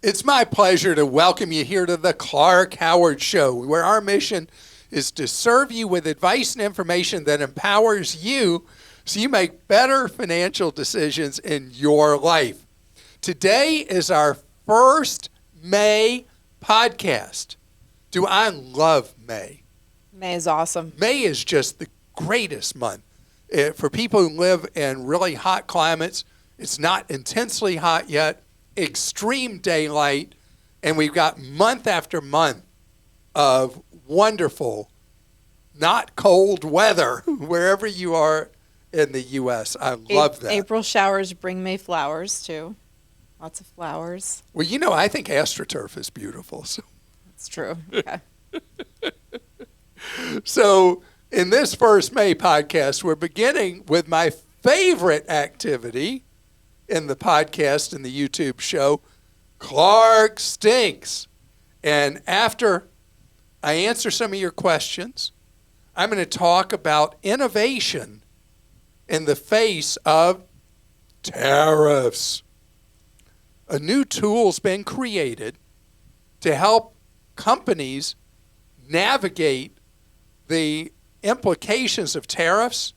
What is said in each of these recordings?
It's my pleasure to welcome you here to the Clark Howard Show, where our mission is to serve you with advice and information that empowers you so you make better financial decisions in your life. Today is our first May podcast. Do I love May? May is awesome. May is just the greatest month. For people who live in really hot climates, it's not intensely hot yet, extreme daylight, and we've got month after month of wonderful, not cold weather wherever you are in the U.S. I love that. April showers bring May flowers, too. Lots of flowers. Well, you know, I think AstroTurf is beautiful. So. That's true. Okay. So in this first May podcast, we're beginning with my favorite activity in the podcast and the YouTube show, Clark Stinks. And after I answer some of your questions, I'm going to talk about innovation in the face of tariffs. A new tool's been created to help companies navigate the implications of tariffs.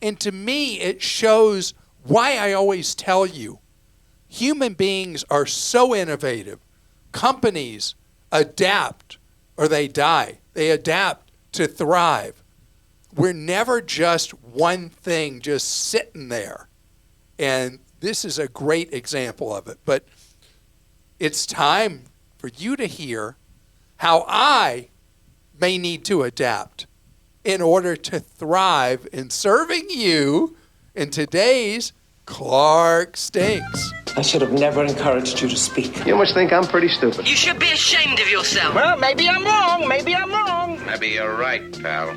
And to me, it shows why I always tell you, human beings are so innovative. Companies adapt or they die. They adapt to thrive. We're never just one thing just sitting there. And this is a great example of it. But it's time for you to hear how I may need to adapt in order to thrive in serving you in today's Clark Stinks. I should have never encouraged you to speak. You must think I'm pretty stupid. You should be ashamed of yourself. Well, maybe I'm wrong. Maybe I'm wrong. Maybe you're right, pal.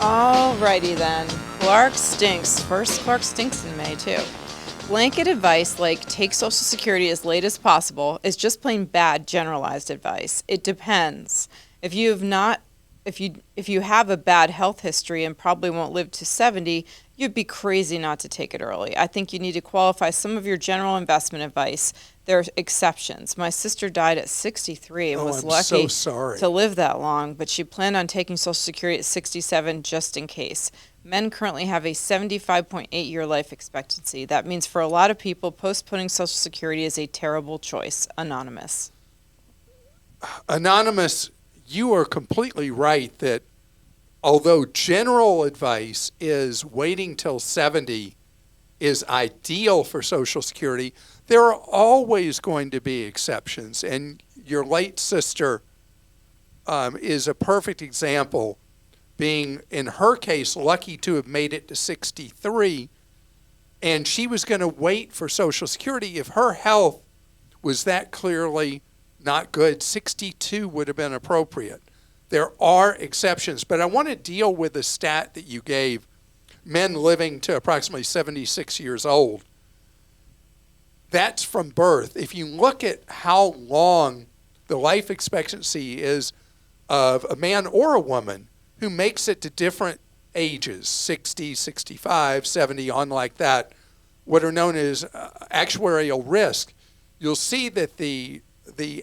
Alrighty then. Clark Stinks. First Clark Stinks in May, too. Blanket advice like take Social Security as late as possible is just plain bad generalized advice. It depends. If you have a bad health history and probably won't live to 70, you'd be crazy not to take it early. I think you need to qualify some of your general investment advice. There are exceptions. My sister died at 63 and was lucky to live that long, but she planned on taking Social Security at 67 just in case. Men currently have a 75.8-year life expectancy. That means for a lot of people, postponing Social Security is a terrible choice. Anonymous. Anonymous, you are completely right that although general advice is waiting till 70 is ideal for Social Security, there are always going to be exceptions. And your late sister is a perfect example, being, in her case, lucky to have made it to 63. And she was going to wait for Social Security. If her health was that clearly not good, 62 would have been appropriate. There are exceptions, but I want to deal with the stat that you gave, men living to approximately 76 years old. That's from birth. If you look at how long the life expectancy is of a man or a woman who makes it to different ages, 60, 65, 70, on like that, what are known as actuarial risk, you'll see that the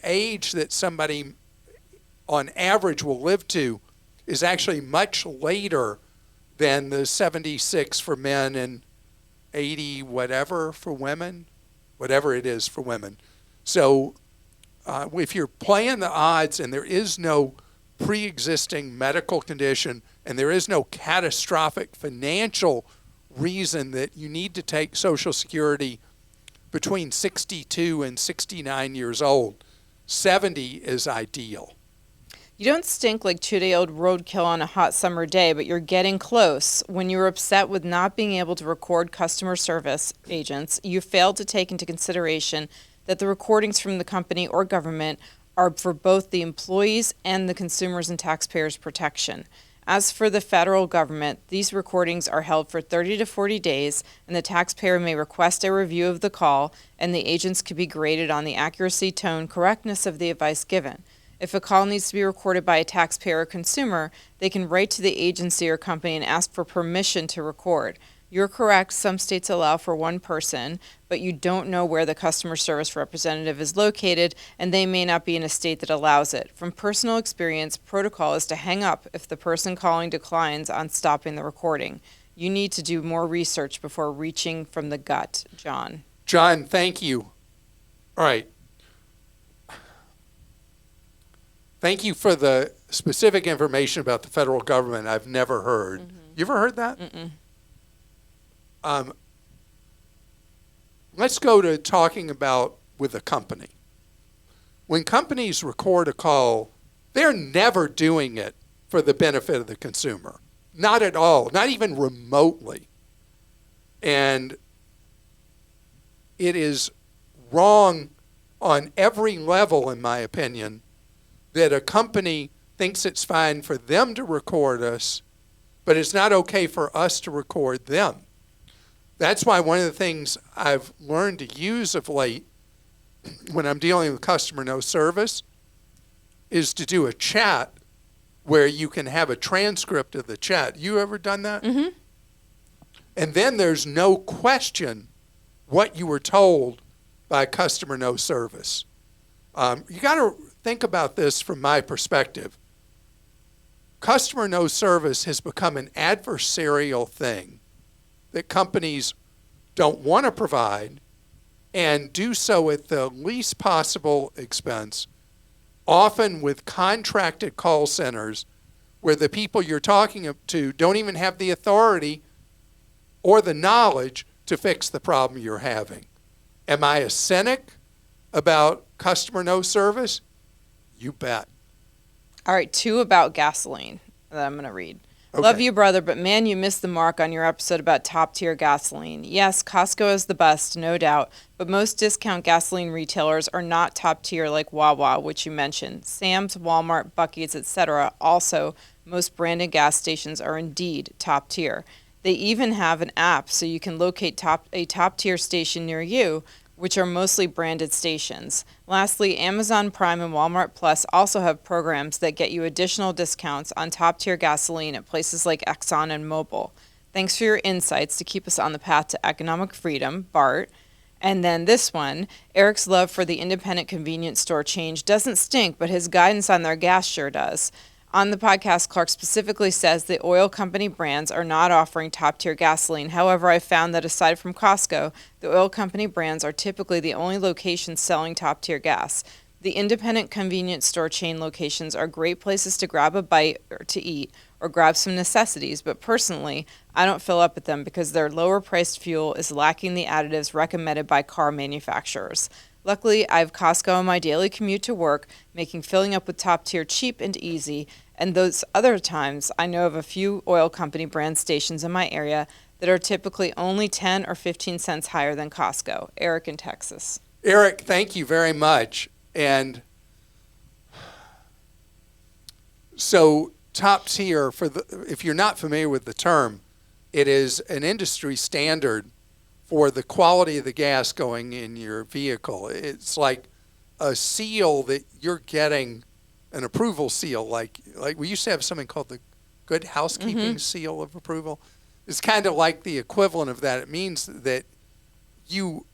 age that somebody on average will live to is actually much later than the 76 for men and 80 whatever for women, whatever it is for women. So if you're playing the odds and there is no pre-existing medical condition and there is no catastrophic financial reason that you need to take Social Security between 62 and 69 years old, 70 is ideal. You don't stink like 2-day-old roadkill on a hot summer day, but you're getting close. When you were upset with not being able to record customer service agents, you failed to take into consideration that the recordings from the company or government are for both the employees and the consumers and taxpayers' protection. As for the federal government, these recordings are held for 30 to 40 days, and the taxpayer may request a review of the call, and the agents could be graded on the accuracy, tone, correctness of the advice given. If a call needs to be recorded by a taxpayer or consumer, they can write to the agency or company and ask for permission to record. You're correct, some states allow for one person, but you don't know where the customer service representative is located, and they may not be in a state that allows it. From personal experience, protocol is to hang up if the person calling declines on stopping the recording. You need to do more research before reaching from the gut, John. John, thank you. All right. Thank you for the specific information about the federal government I've never heard. You ever heard that? Let's go to talking about with a company. When companies record a call, they're never doing it for the benefit of the consumer. Not at all, not even remotely. And it is wrong on every level, in my opinion, that a company thinks it's fine for them to record us, but it's not okay for us to record them. That's why one of the things I've learned to use of late when I'm dealing with customer no service is to do a chat where you can have a transcript of the chat. You ever done that? And then there's no question what you were told by customer no service. You got to think about this from my perspective. Customer no service has become an adversarial thing that companies don't want to provide and do so at the least possible expense, often with contracted call centers where the people you're talking to don't even have the authority or the knowledge to fix the problem you're having. Am I a cynic about customer no service? You bet. All right, 2 about gasoline that I'm going to read. Okay. Love you, brother, but man, you missed the mark on your episode about top-tier gasoline. Yes, Costco is the best, no doubt, but most discount gasoline retailers are not top-tier like Wawa, which you mentioned. Sam's, Walmart, Buc-ee's, etc. Also, most branded gas stations are indeed top-tier. They even have an app so you can locate a top-tier station near you, which are mostly branded stations. Lastly, Amazon Prime and Walmart Plus also have programs that get you additional discounts on top-tier gasoline at places like Exxon and Mobil. Thanks for your insights to keep us on the path to economic freedom, Bart. And then this one, Eric's love for the independent convenience store chain doesn't stink, but his guidance on their gas sure does. On the podcast, Clark specifically says the oil company brands are not offering top-tier gasoline. However, I found that aside from Costco, the oil company brands are typically the only locations selling top-tier gas. The independent convenience store chain locations are great places to grab a bite or to eat or grab some necessities, but personally, I don't fill up at them because their lower-priced fuel is lacking the additives recommended by car manufacturers. Luckily, I have Costco on my daily commute to work, making filling up with top tier cheap and easy. And those other times, I know of a few oil company brand stations in my area that are typically only 10 or 15 cents higher than Costco. Eric in Texas. Eric, thank you very much. And so top tier, if you're not familiar with the term, it is an industry standard for the quality of the gas going in your vehicle. It's like a seal that you're getting, an approval seal, like we used to have something called the Good Housekeeping Seal of Approval. It's kind of like the equivalent of that. It means that you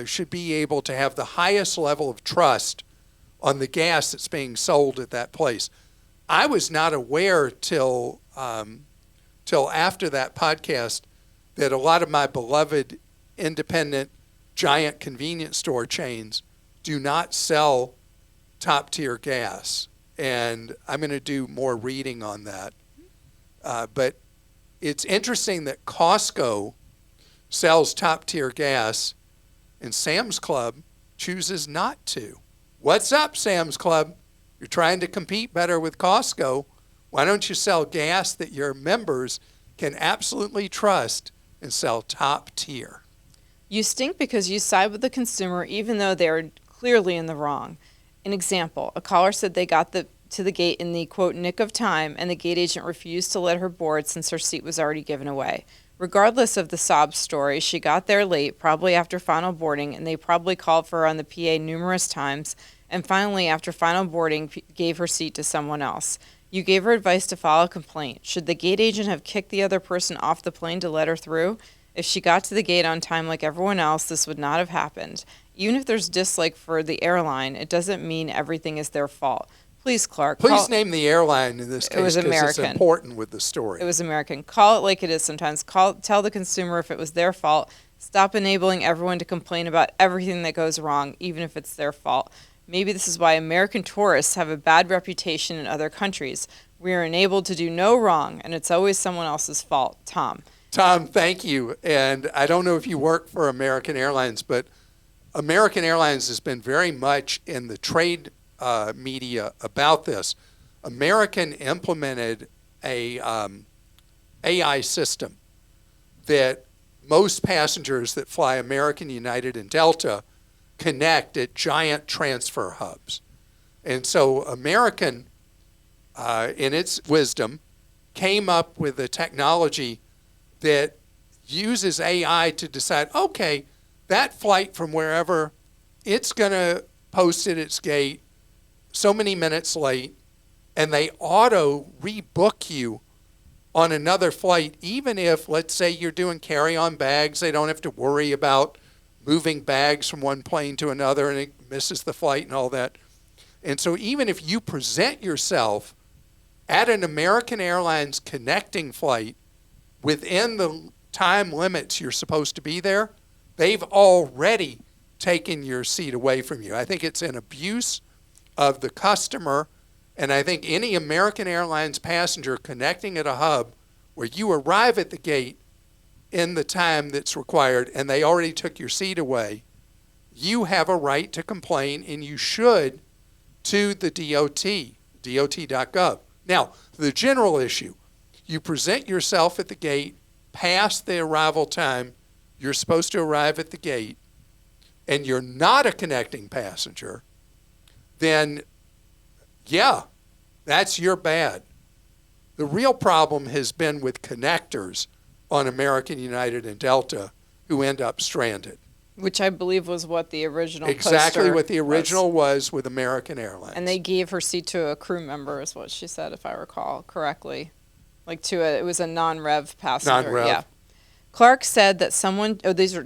should be able to have the highest level of trust on the gas that's being sold at that place. I was not aware till after that podcast that a lot of my beloved independent giant convenience store chains do not sell top-tier gas. And I'm going to do more reading on that. But it's interesting that Costco sells top-tier gas and Sam's Club chooses not to. What's up, Sam's Club? You're trying to compete better with Costco. Why don't you sell gas that your members can absolutely trust and sell top tier? You stink because you side with the consumer even though they are clearly in the wrong. An example, a caller said they got to the gate in the, quote, nick of time, and the gate agent refused to let her board since her seat was already given away. Regardless of the sob story, she got there late, probably after final boarding, and they probably called for her on the PA numerous times, and finally, after final boarding, gave her seat to someone else. You gave her advice to file a complaint. Should the gate agent have kicked the other person off the plane to let her through? If she got to the gate on time like everyone else, this would not have happened. Even if there's dislike for the airline, it doesn't mean everything is their fault. Please, Clark. Please name the airline in this case. It was American. It's important with the story. It was American. Call it like it is sometimes. Tell the consumer if it was their fault. Stop enabling everyone to complain about everything that goes wrong, even if it's their fault. Maybe this is why American tourists have a bad reputation in other countries. We are enabled to do no wrong, and it's always someone else's fault. Tom. Tom, thank you. And I don't know if you work for American Airlines, but American Airlines has been very much in the trade media about this. American implemented a AI system that most passengers that fly American, United, and Delta connect at giant transfer hubs. And so American, in its wisdom, came up with a technology that uses AI to decide, okay, that flight from wherever, it's going to post at its gate so many minutes late, and they auto rebook you on another flight, even if, let's say, you're doing carry-on bags. They don't have to worry about moving bags from one plane to another and it misses the flight and all that. And so even if you present yourself at an American Airlines connecting flight within the time limits you're supposed to be there, they've already taken your seat away from you. I think it's an abuse of the customer, and I think any American Airlines passenger connecting at a hub where you arrive at the gate in the time that's required and they already took your seat away, you have a right to complain, and you should, to the DOT, dot.gov. Now, the general issue, you present yourself at the gate past the arrival time you're supposed to arrive at the gate, and you're not a connecting passenger, then, yeah, that's your bad. The real problem has been with connectors on American, United, and Delta who end up stranded. Which I believe was what the original Exactly poster what the original was with American Airlines. And they gave her seat to a crew member, is what she said, if I recall correctly. It was a non-rev passenger. Non-rev. Yeah. Clark said that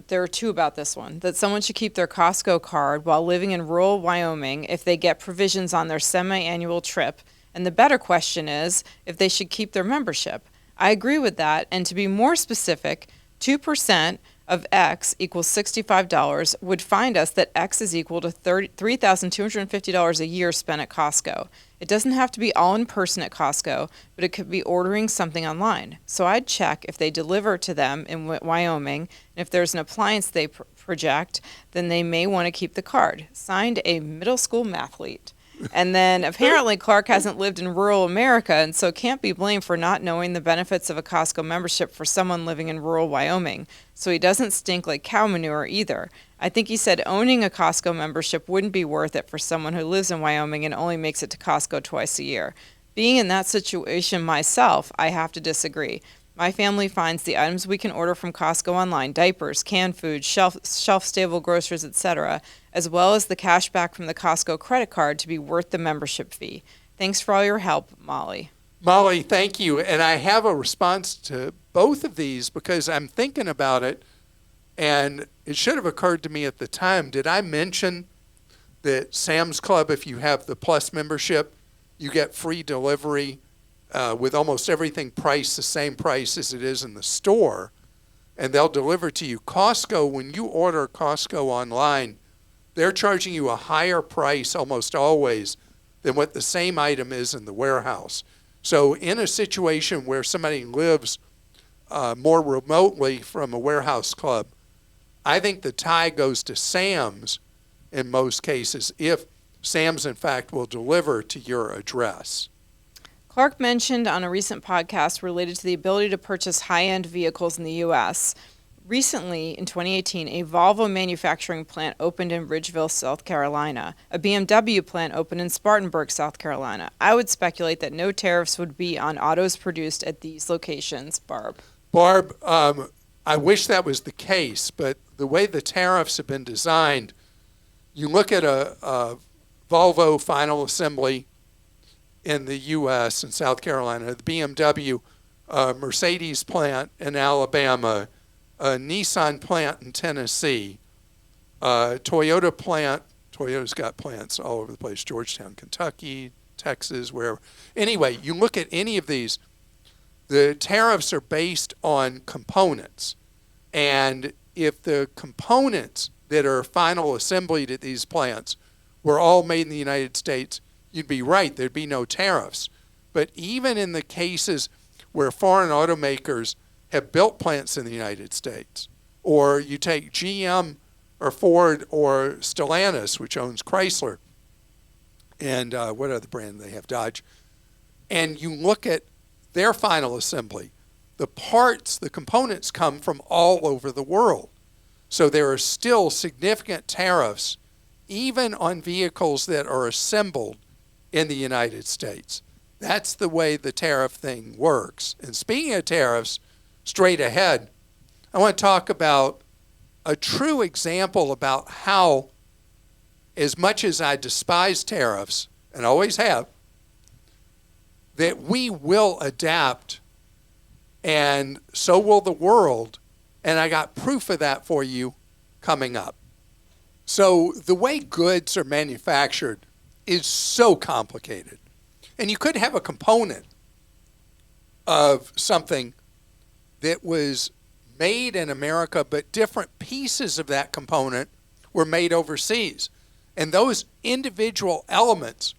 there are two about this one, that someone should keep their Costco card while living in rural Wyoming if they get provisions on their semi-annual trip. And the better question is if they should keep their membership. I agree with that. And to be more specific, 2% of X equals $65 would find us that X is equal to $3,250 a year spent at Costco. It doesn't have to be all in person at Costco, but it could be ordering something online. So I'd check if they deliver to them in Wyoming, and if there's an appliance they project, then they may want to keep the card. Signed, a middle school mathlete. And then apparently Clark hasn't lived in rural America, and so can't be blamed for not knowing the benefits of a Costco membership for someone living in rural Wyoming. So he doesn't stink like cow manure either. I think he said owning a Costco membership wouldn't be worth it for someone who lives in Wyoming and only makes it to Costco twice a year. Being in that situation myself, I have to disagree. My family finds the items we can order from Costco online, diapers, canned food, shelf-stable groceries, etc., as well as the cash back from the Costco credit card to be worth the membership fee. Thanks for all your help, Molly. Molly, thank you. And I have a response to both of these because I'm thinking about it, and it should have occurred to me at the time. Did I mention that Sam's Club, if you have the Plus membership, you get free delivery with almost everything priced the same price as it is in the store, and they'll deliver to you. Costco, when you order Costco online, they're charging you a higher price almost always than what the same item is in the warehouse. So in a situation where somebody lives more remotely from a warehouse club, I think the tie goes to Sam's in most cases, if Sam's, in fact, will deliver to your address. Clark mentioned on a recent podcast related to the ability to purchase high-end vehicles in the U.S. Recently, in 2018, a Volvo manufacturing plant opened in Ridgeville, South Carolina. A BMW plant opened in Spartanburg, South Carolina. I would speculate that no tariffs would be on autos produced at these locations. Barb. Barb, I wish that was the case, but the way the tariffs have been designed, you look at a Volvo final assembly, in the U.S. and South Carolina, the BMW, Mercedes plant in Alabama, a Nissan plant in Tennessee, Toyota plant. Toyota's got plants all over the place, Georgetown, Kentucky, Texas, wherever. Anyway, you look at any of these, the tariffs are based on components. And if the components that are final assembled at these plants were all made in the United States, you'd be right, there'd be no tariffs. But even in the cases where foreign automakers have built plants in the United States, or you take GM or Ford or Stellantis, which owns Chrysler, and what other brand they have, Dodge, and you look at their final assembly, the parts, the components come from all over the world. So there are still significant tariffs, even on vehicles that are assembled in the United States. That's the way the tariff thing works. And speaking of tariffs, straight ahead, I want to talk about a true example about how, as much as I despise tariffs, and always have, that we will adapt, and so will the world. And I got proof of that for you coming up. So the way goods are manufactured is so complicated. And you could have a component of something that was made in America, but different pieces of that component were made overseas. And those individual elements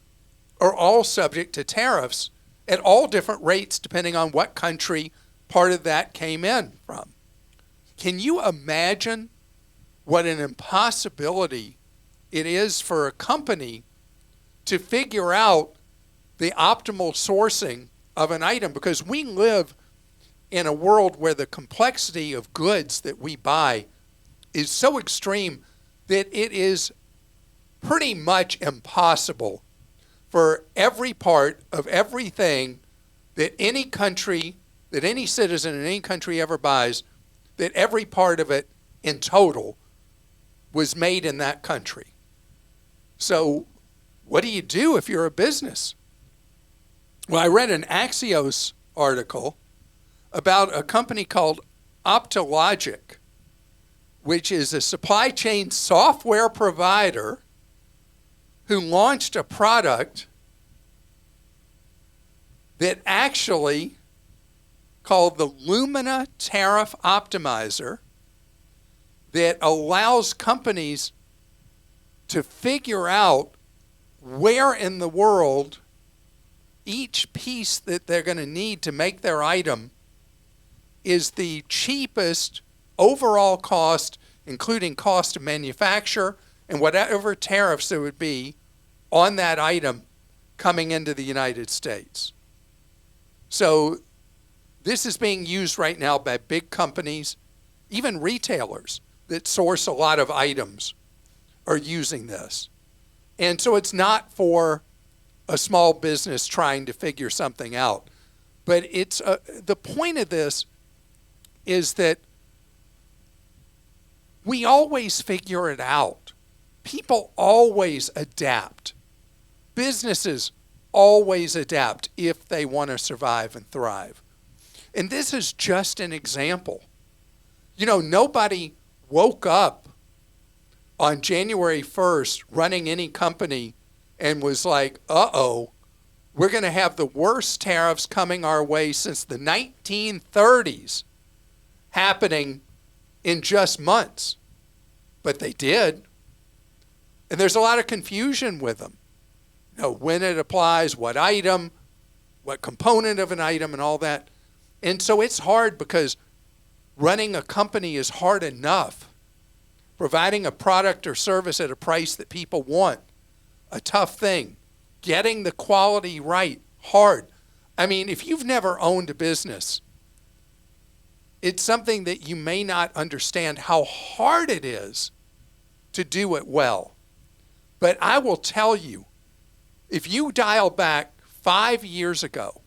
are all subject to tariffs at all different rates depending on what country part of that came in from. Can you imagine what an impossibility it is for a company to figure out the optimal sourcing of an item? Because we live in a world where the complexity of goods that we buy is so extreme that it is pretty much impossible for every part of everything that any country, that any citizen in any country ever buys, that every part of it in total was made in that country. So what do you do if you're a business? Well, I read an Axios article about a company called Optologic, which is a supply chain software provider who launched a product that actually called the Lumina Tariff Optimizer that allows companies to figure out where in the world each piece that they're going to need to make their item is the cheapest overall cost, including cost of manufacture and whatever tariffs there would be on that item coming into the United States. So this is being used right now by big companies, even retailers that source a lot of items are using this. And so it's not for a small business trying to figure something out. But it's the point of this is that we always figure it out. People always adapt. Businesses always adapt if they want to survive and thrive. And this is just an example. You know, nobody woke up on January 1st running any company and was like, uh-oh, we're going to have the worst tariffs coming our way since the 1930s happening in just months. But they did. And there's a lot of confusion with them. You know, when it applies, what item, what component of an item, and all that. And so it's hard because running a company is hard enough. Providing a product or service at a price that people want, a tough thing. Getting the quality right, hard. I mean, if you've never owned a business, it's something that you may not understand how hard it is to do it well. But I will tell you, if you dial back 5 years ago,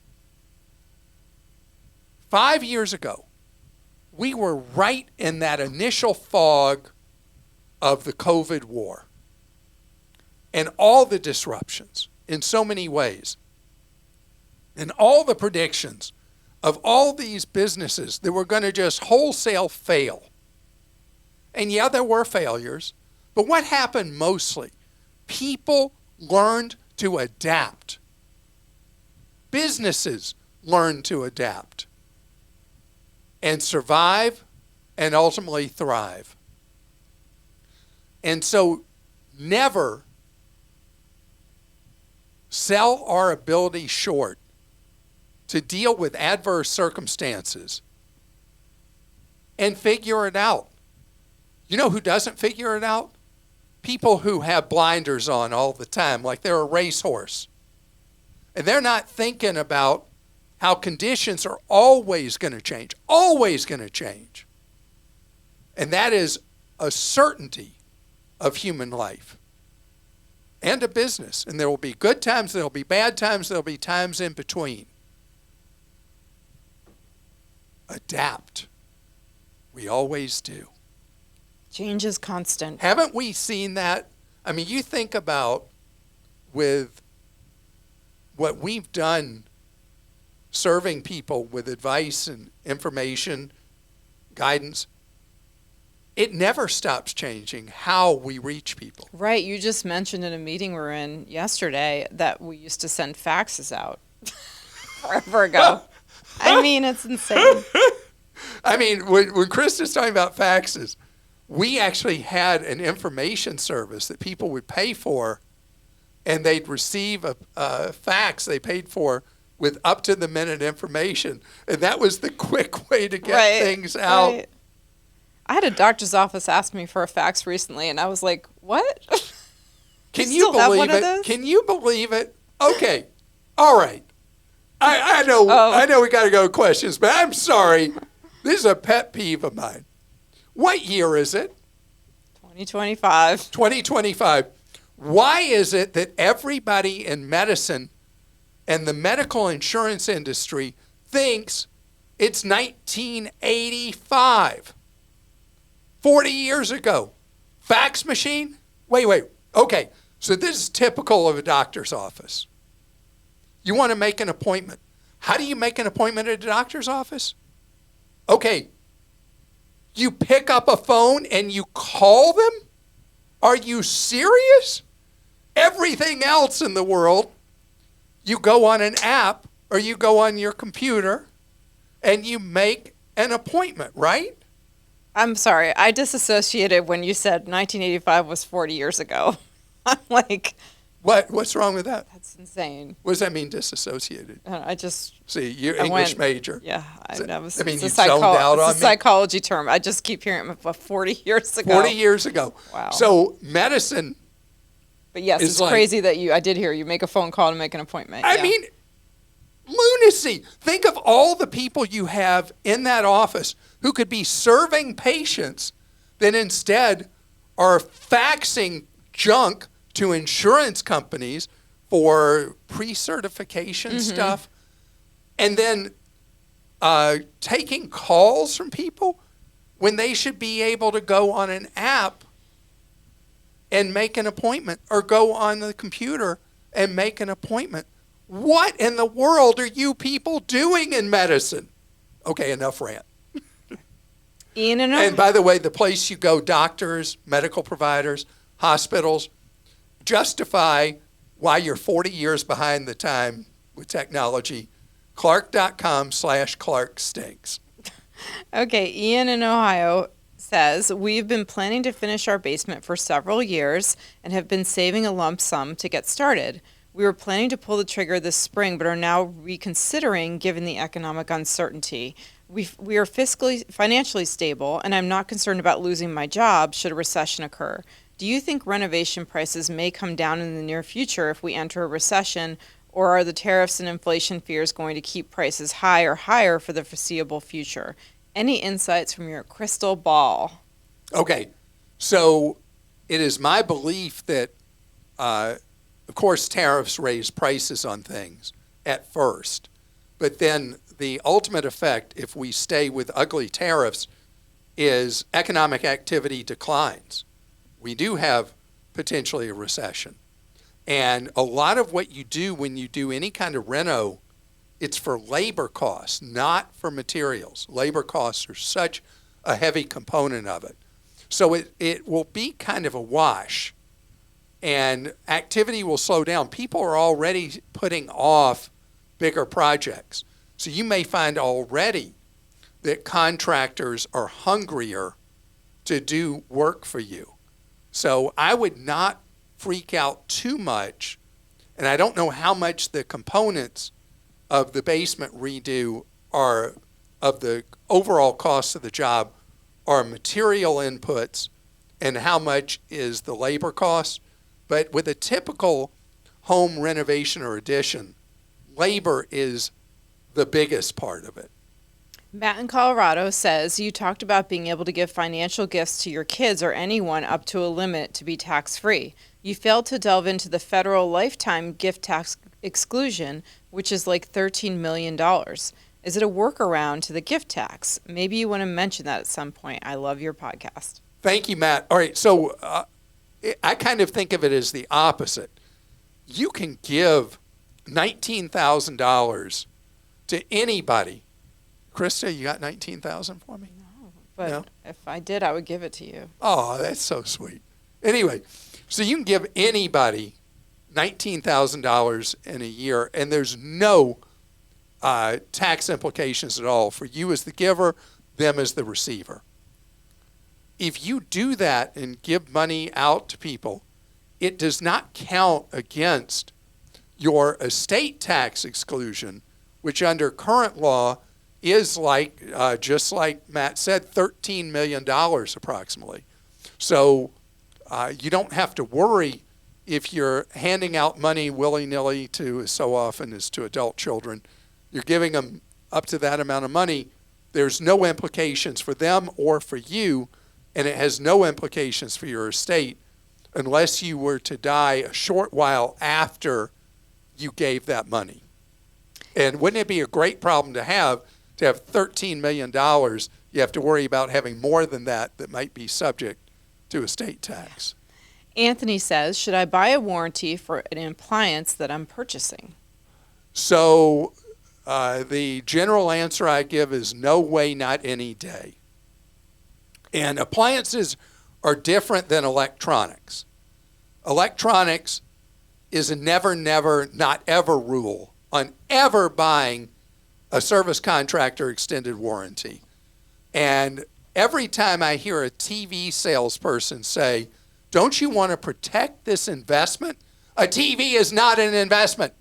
we were right in that initial fog of the COVID war and all the disruptions in so many ways. And all the predictions of all these businesses that were going to just wholesale fail. And yeah, there were failures, but what happened mostly? People learned to adapt. Businesses learned to adapt and survive and ultimately thrive. And so never sell our ability short to deal with adverse circumstances and figure it out. You know who doesn't figure it out? People who have blinders on all the time, like they're a racehorse. And they're not thinking about how conditions are always going to change, always going to change. And that is a certainty of human life and a business. And there will be good times, there will be bad times, there will be times in between. Adapt. We always do. Change is constant. Haven't we seen that? I mean, you think about with what we've done serving people with advice and information, guidance, it never stops changing how we reach people. Right. You just mentioned in a meeting we were in yesterday that we used to send faxes out forever ago. I mean, it's insane. I mean, when Christa's talking about faxes, we actually had an information service that people would pay for, and they'd receive a fax they paid for with up-to-the-minute information. And that was the quick way to get things out. Right. I had a doctor's office ask me for a fax recently, and I was like, what? Can you believe it? Can you believe it? Okay. All right. I know we got to go to questions, but I'm sorry. This is a pet peeve of mine. What year is it? 2025. 2025. Why is it that everybody in medicine and the medical insurance industry thinks it's 1985? 40 years ago. Fax machine? Wait. Okay, so this is typical of a doctor's office. You want to make an appointment. How do you make an appointment at a doctor's office? Okay, you pick up a phone and you call them? Are you serious? Everything else in the world, you go on an app or you go on your computer and you make an appointment, right? I'm sorry. I disassociated when you said 1985 was 40 years ago. I'm like... What's wrong with that? That's insane. What does that mean, disassociated? I just... See, you're English major. Yeah. You zoned out it's on me? a psychology term. I just keep hearing it 40 years ago. 40 years ago. Wow. So medicine... But yes, it's crazy that I did hear you make a phone call to make an appointment. I mean, lunacy. Think of all the people you have in that office who could be serving patients that instead are faxing junk to insurance companies for pre-certification stuff, and then taking calls from people when they should be able to go on an app and make an appointment, or go on the computer and make an appointment. What in the world are you people doing in medicine? Okay, enough rant. Ian and by the way, the place you go, doctors, medical providers, hospitals, justify why you're 40 years behind the time with technology. Clark.com/ClarkStinks. Okay, Ian in Ohio says, we've been planning to finish our basement for several years and have been saving a lump sum to get started. We were planning to pull the trigger this spring, but are now reconsidering given the economic uncertainty. We are financially stable, and I'm not concerned about losing my job should a recession occur. Do you think renovation prices may come down in the near future if we enter a recession, or are the tariffs and inflation fears going to keep prices high or higher for the foreseeable future? Any insights from your crystal ball? Okay, so it is my belief that, of course, tariffs raise prices on things at first, but then the ultimate effect, if we stay with ugly tariffs, is economic activity declines. We do have potentially a recession. And a lot of what you do when you do any kind of reno It's for labor costs, not for materials. Labor costs are such a heavy component of it. So it will be kind of a wash, and activity will slow down. People are already putting off bigger projects. So you may find already that contractors are hungrier to do work for you. So I would not freak out too much, and I don't know how much the components of the basement redo are, of the overall cost of the job, are material inputs and how much is the labor cost. But with a typical home renovation or addition, labor is the biggest part of it. Matt in Colorado says, you talked about being able to give financial gifts to your kids or anyone up to a limit to be tax-free. You failed to delve into the federal lifetime gift tax exclusion, which is like $13 million. Is it a workaround to the gift tax? Maybe you want to mention that at some point. I love your podcast. Thank you, Matt. All right, so I kind of think of it as the opposite. You can give $19,000 to anybody. Christa, you got $19,000 for me? No, but No? if I did, I would give it to you. Oh, that's so sweet. Anyway, so you can give anybody $19,000 in a year, and there's no tax implications at all for you as the giver, them as the receiver. If you do that and give money out to people, it does not count against your estate tax exclusion, which under current law is like, just like Matt said, $13 million approximately. So you don't have to worry if you're handing out money willy-nilly to, as so often as to adult children. You're giving them up to that amount of money. There's no implications for them or for you, and it has no implications for your estate unless you were to die a short while after you gave that money. And wouldn't it be a great problem to have $13 million? You have to worry about having more than that might be subject to estate tax. Anthony says, should I buy a warranty for an appliance that I'm purchasing? So the general answer I give is no way, not any day. And appliances are different than electronics. Electronics is a never, never, not ever rule on ever buying a service contractor extended warranty. And every time I hear a TV salesperson say, don't you want to protect this investment? A TV is not an investment.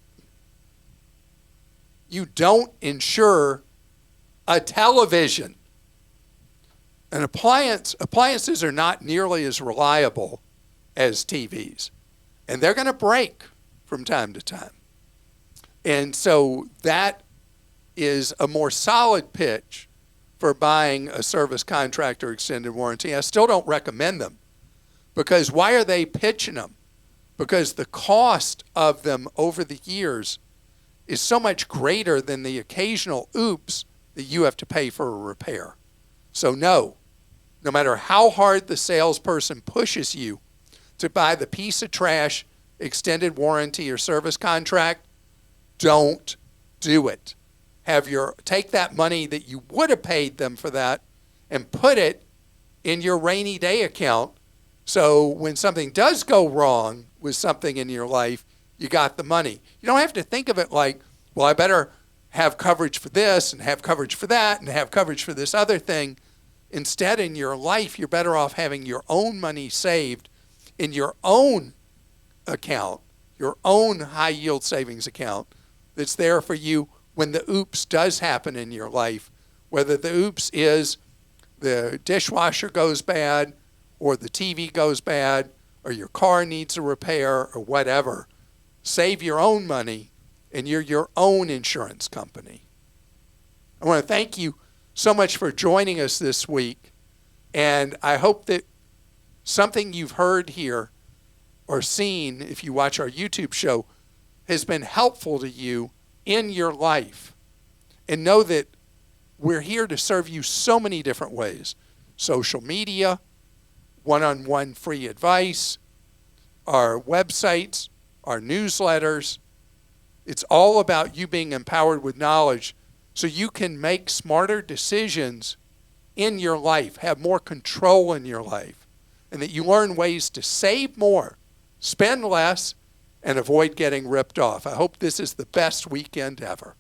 You don't insure a television. An appliances are not nearly as reliable as TVs. And they're going to break from time to time. And so that is a more solid pitch for buying a service contractor extended warranty. I still don't recommend them, because why are they pitching them? Because the cost of them over the years is so much greater than the occasional oops that you have to pay for a repair. So no matter how hard the salesperson pushes you to buy the piece of trash extended warranty or service contract, don't do it. Take that money that you would have paid them for that and put it in your rainy day account. So when something does go wrong with something in your life, you got the money. You don't have to think of it like, well, I better have coverage for this and have coverage for that and have coverage for this other thing. Instead, in your life, you're better off having your own money saved in your own account, your own high yield savings account that's there for you when the oops does happen in your life, whether the oops is the dishwasher goes bad or the TV goes bad or your car needs a repair or whatever. Save your own money, and you're your own insurance company. I want to thank you so much for joining us this week, and I hope that something you've heard here or seen, if you watch our YouTube show, has been helpful to you in your life. And know that we're here to serve you so many different ways. Social media, one-on-one free advice, our websites, our newsletters. It's all about you being empowered with knowledge so you can make smarter decisions in your life, have more control in your life, and that you learn ways to save more, spend less, and avoid getting ripped off. I hope this is the best weekend ever.